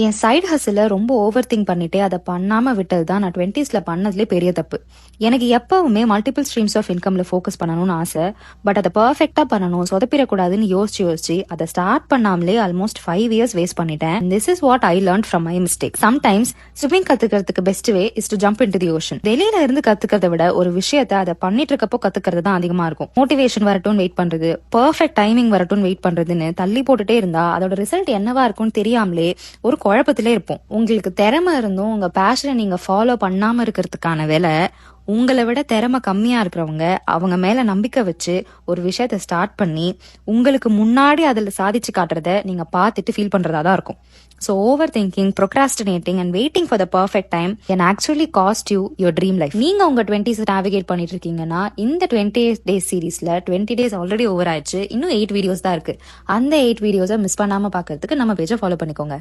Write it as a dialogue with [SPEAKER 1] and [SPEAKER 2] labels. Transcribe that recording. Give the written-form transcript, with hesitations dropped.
[SPEAKER 1] என் side ஹஸ்ல ரொம்ப over think பண்ணிட்டு அதை பண்ணாம விட்டது தான் நான் 20s பண்ணதுலேயே பெரிய தப்பு. எனக்கு எப்பவுமே மல்டிபிள் ஸ்ட்ரீம்ஸ் ஆஃப் இன்கம்ல ஃபோக்கஸ் பண்ணணும்னு ஆசை. பட் அதை பர்ஃபெக்டா பண்ணணும், சொதப்பிடக்கூடாதுன்னு யோசிச்சு அதை ஸ்டார்ட் பண்ணாமலே ஆல்மோஸ்ட் 5 இயர்ஸ் வேஸ்ட் பண்ணிட்டேன். This is what I learn from my mistake. Sometimes swimming கத்துக்கிறதுக்கு best way is to jump into the ocean. வெளியில இருந்து கத்துக்கிறத விட ஒரு விஷயத்தை அதை பண்ணிட்டு இருக்கப்போ கத்துக்கிறது தான் அதிகமா இருக்கும். மோட்டிவேஷன் வரட்டும் வெயிட் பண்றது, பர்ஃபெக்ட் டைமிங் வரட்டும் வெயிட் பண்றதுன்னு தள்ளி போட்டுட்டே இருந்தா அதோட ரிசல்ட் என்னவா இருக்கும்னு தெரியாமலே ஒரு குழப்பத்திலே இருப்போம். உங்களுக்கு திறமை இருந்தும் உங்க பேஷனை நீங்க ஃபாலோ பண்ணாம இருக்கிறதுக்கான வேலை உங்களை விட திறமை கம்மியா இருக்கிறவங்க அவங்க மேல நம்பிக்கை வச்சு ஒரு விஷயத்த ஸ்டார்ட் பண்ணி உங்களுக்கு முன்னாடி அதுல சாதிச்சு காட்டுறத நீங்க பார்த்துட்டு ஃபீல் பண்றதா தான் இருக்கும். So overthinking, procrastinating and waiting for the perfect time can actually cost you your dream life. நீங்க உங்க 20s நேவிகேட் பண்ணிட்டு இருக்கீங்கன்னா இந்த 20 days சீரீஸ்ல 20 days ஆல்ரெடி ஓவர் ஆயிடுச்சு. இன்னும் 8 வீடியோஸ் தான் இருக்கு. அந்த 8 வீடியோஸை மிஸ் பண்ணாம பாக்குறதுக்கு நம்ம பேஜை ஃபாலோ பண்ணிக்கோங்க.